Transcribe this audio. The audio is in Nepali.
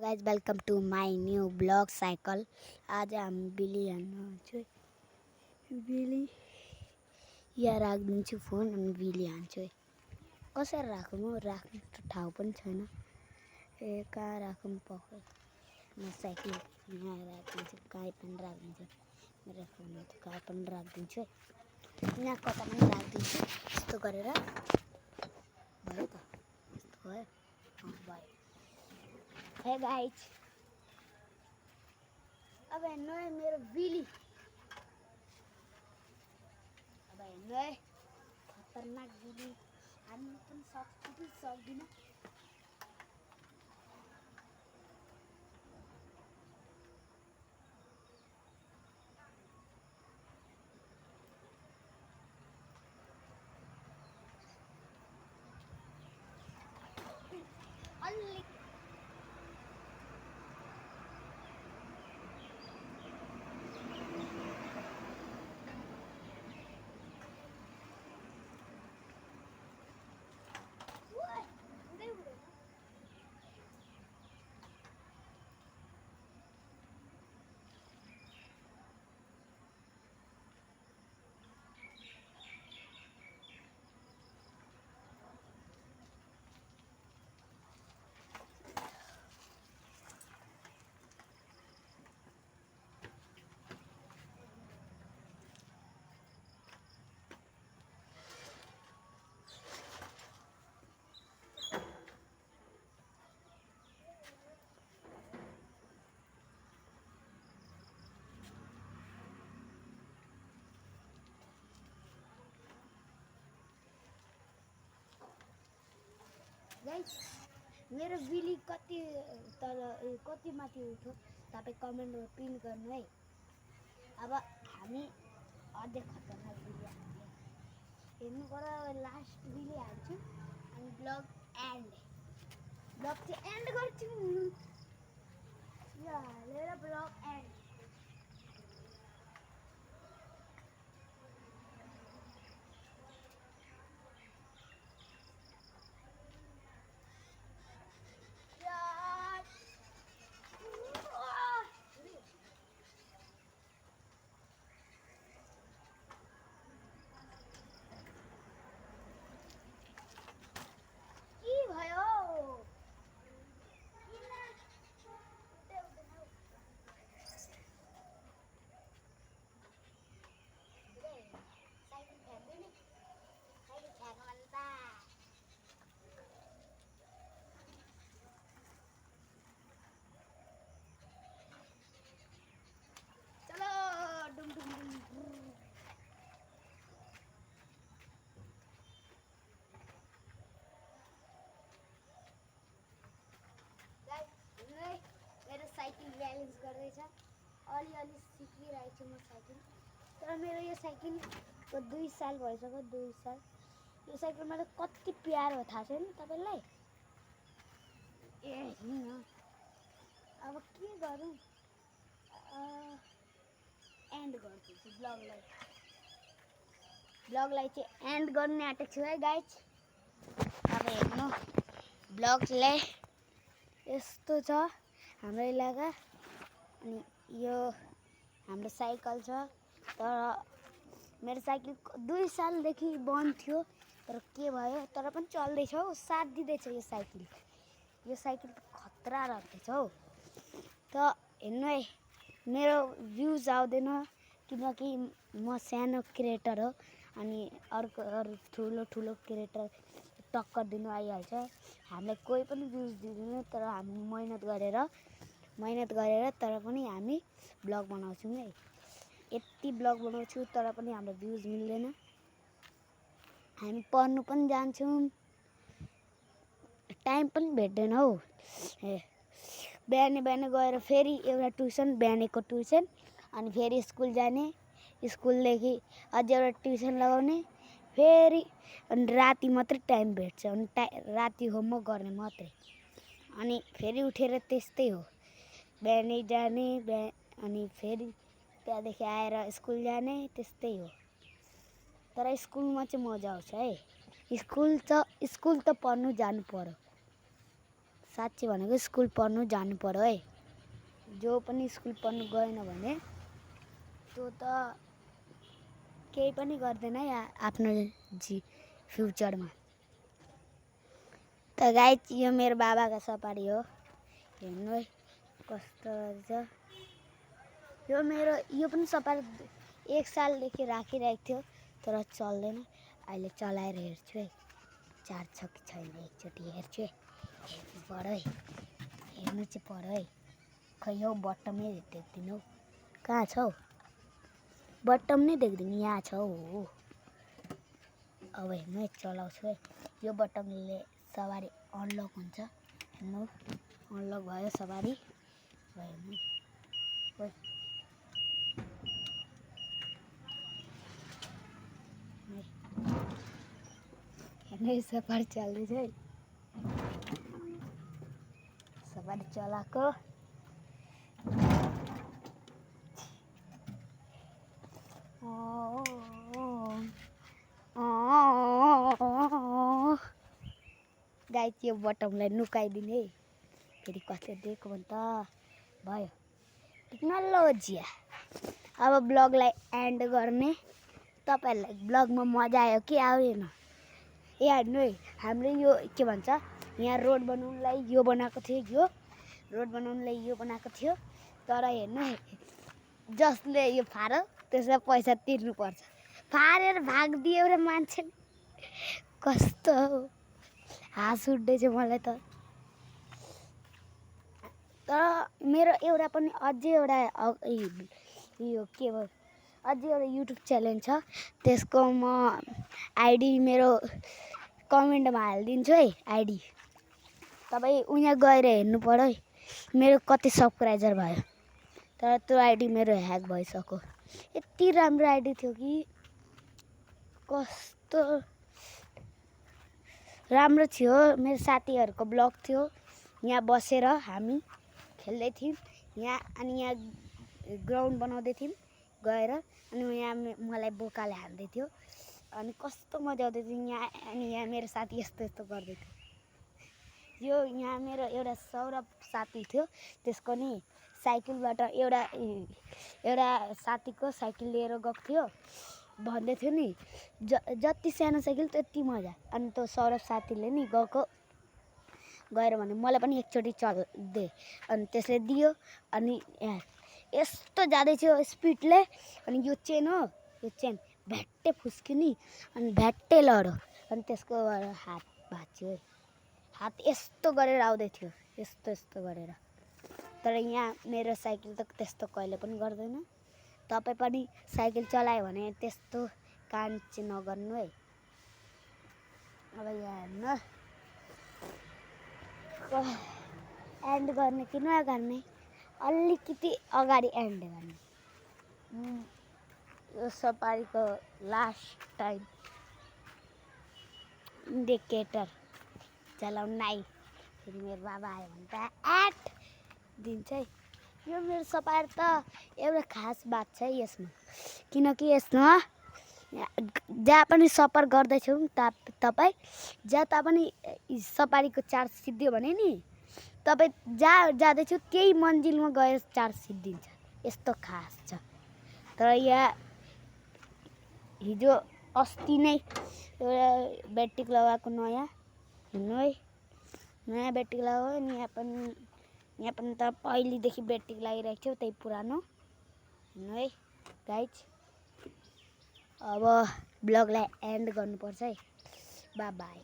Guys welcome to my new blog cycle. आज हम बिली हान्छु बिली यहाँ राखिदिन्छु फोन अनि बिली हान्छु। कसरी राखौँ राख्ने ठाउँ पनि छैन। कहाँ राखौँ पक्कै म साइकल यहाँ राखिदिन्छु, कहीँ पनि राखिदिन्छु। मेरो फोन कहीँ पनि राखिदिन्छु, यहाँ कता पनि राखिदिन्छु। यस्तो गरेर भयो त, यस्तो भयो भयो। हे गाइज, अब हेर्नु है मेरो बिली, अब हेर्नु है खतरनाक बिली। हामी पनि सक्छु कि सक्दिनँ। अलिक गाइज, मेरो बिली कति माथि उठ्यो तपाईँ कमेन्टमा पिन गर्नु है। अब हामी अझै खतरनाक बिली हाल्ने हेर्नु पर्यो। लास्ट बिली हाल्छु अनि ब्लग चाहिँ एन्ड गर्छु। यो हालेर ब्लग एन्ड। मेरो साइकल ब्यालेन्स गर्दैछ, अलिअलि सिकिरहेको छु म साइकल। तर मेरो यो साइकलको 2 साल भइसक्यो, 2 साल। यो साइकल मलाई कति प्यारो थाहा छैन तपाईँलाई। अब के गरौँ, एन्ड गरिदिन्छु ब्लगलाई चाहिँ एन्ड गर्ने आँटेको छु है गाइज। अब हेर्नु ब्लगलाई यस्तो छ हाम्रो इलाका। अनि यो हाम्रो साइकल छ, तर मेरो साइकल 2 सालदेखि बन्द थियो, तर के भयो तर पनि चल्दैछ हौ, साथ दिँदैछ यो साइकल। यो साइकल त खतरा रहेछ हौ। त हेर्नु है मेरो भ्युज आउँदैन किनकि म सानो क्रिएटर हो अनि अरू ठुलो क्रिएटर टक्कर दिनु आइहाल्छ। हामीलाई कोही पनि भ्युज दिँदैन, तर हामी मेहनत गरेर तर पनि हामी ब्लग बनाउँछौँ है। यति ब्लग बनाउँछु तर पनि हाम्रो भ्युज मिल्दैन। हामी पढ्नु पनि जान्छौँ, टाइम पनि भेट्दैन हौ। बिहान गएर फेरि एउटा ट्युसन, बिहानको ट्युसन, अनि फेरि स्कुल जाने, स्कुलदेखि अझै एउटा ट्युसन लगाउने, फेरि अनि राति मात्रै टाइम भेट्छ। अनि राति होमवर्क गर्ने मात्रै, अनि फेरि उठेर त्यस्तै हो, बिहानै जाने अनि फेरि त्यहाँदेखि आएर स्कुल जाने, त्यस्तै हो। तर स्कुलमा चाहिँ मजा आउँछ है। स्कुल त पढ्नु जानु पर्यो। साँच्चै भनेको स्कुल पढ्नु जानु पर्यो है। जो पनि स्कुल पढ्नु गएन भने त्यो त केही पनि गर्दैन है आफ्नो फ्युचरमा। त गाइस यो मेरो बाबाको सपारी हो, हेर्नु है कस्तो रहेछ। यो पनि सपारी 1 सालदेखि राखिरहेको थियो तर चल्दैन। अहिले चलाएर हेर्छु है चार्ज छ कि छैन, एकचोटि हेर्छु है। हेर्नु पर्यो है, हेर्नु चाहिँ पर्यो है। खै हौ बट्टमै देख्दिनँ हौ, कहाँ छ हौ? बट्टम नै देख्दिनँ, यहाँ छ हौ। अब हेर्नु है चलाउँछु है। यो बट्टमले सवारी अनलक हुन्छ, हेर्नु अनलक भयो सवारी। हेर्नु हेर्नु सवारी चल्दैछ है, सवारी चलाएको। गाइस यो बटमलाई नुकाइदिने है, फेरि कसले दिएको भने त भयो टेक्नोलोजी। अब ब्लगलाई एन्ड गर्ने। तपाईँहरूलाई ब्लगमा मजा आयो कि आएन? हेर्नु है हाम्रो यो के भन्छ यहाँ रोड बनाउनुलाई यो बनाएको थियो, यो रोड बनाउनुलाई यो बनाएको थियो। तर हेर्नु है जसले यो फारो त्यसलाई पैसा तिर्नुपर्छ। फारेर भागिदियो र मान्छे कस्तो हाँस उठ्दैछ मलाई त। तर मेरो एउटा पनि अझै एउटा यो के भयो अझै एउटा युट्युब च्यानल छ, त्यसको म आइडी मेरो कमेन्टमा हालिदिन्छु है आइडी। तपाईँ उहाँ गएर हेर्नु पर्यो है मेरो कति सब्सक्राइबर भयो। तर त्यो आइडी मेरो ह्याक भइसक्यो। यति राम्रो आइडी थियो कि कस्तो राम्रो थियो। मेरो साथीहरूको ब्लग थियो, यहाँ बसेर हामी खेल्दै थियौँ यहाँ, अनि यहाँ ग्राउन्ड बनाउँदै थियौँ गएर, अनि यहाँ मलाई बोकाले हान्दै थियो अनि कस्तो मजा आउँदै थियो यहाँ। अनि यहाँ मेरो साथी यस्तो यस्तो गर्दै थियो। यो यहाँ मेरो एउटा सौरभ साथी थियो, त्यसको नि साइकलबाट एउटा साथीको साइकल लिएर गएको थियो, भन्दै थियो नि जति सानो साइकल त्यति मजा। अनि त्यो सौरभ साथीले नि गएर भने मलाई पनि एकचोटि चल्दे, अनि त्यसले दियो। अनि यस्तो जाँदैथ्यो स्पिडले, अनि यो चेन हो, यो चेन भ्याट्टै फुस्क्यो नि, अनि भ्याट्टै लड्यो, अनि त्यसको हात भाँच्यो है। हात यस्तो गरेर आउँदै थियो, यस्तो गरेर। तर यहाँ मेरो साइकल त त्यस्तो कहिले पनि गर्दैन। तपाईँ पनि साइकल चलायो भने त्यस्तो काण्ड चाहिँ नगर्नु है। अब यहाँ हेर्नु एन्ड गर्ने कि नगर्ने, अलिकति अगाडि एन्ड गर्ने। यो सपारीको लास्ट टाइम इन्डिकेटर चलाउनु नै। फेरि मेरो बाबा आयो भने त एट दिन्छ है। यो मेरो सपारी त एउटा खास बात छ है यसमा, किनकि यसमा जहाँ पनि सफर गर्दैछौँ तपाईँ जता पनि सपारीको चार्ज सिद्धियो भने नि तपाईँ जहाँ जाँदैछु त्यही मन्जिलमा गएर चार्ज सिद्धिन्छ, यस्तो खास छ। तर यहाँ हिजो अस्ति नै एउटा ब्याट्री लगाएको नयाँ, हेर्नु है नयाँ ब्याट्री लगायो नि। यहाँ पनि त पहिलेदेखि ब्याट्री लगाइरहेको थियो, त्यही पुरानो। हेर्नु है गाइज, अब ब्लगलाई एन्ड गर्नुपर्छ है। By by.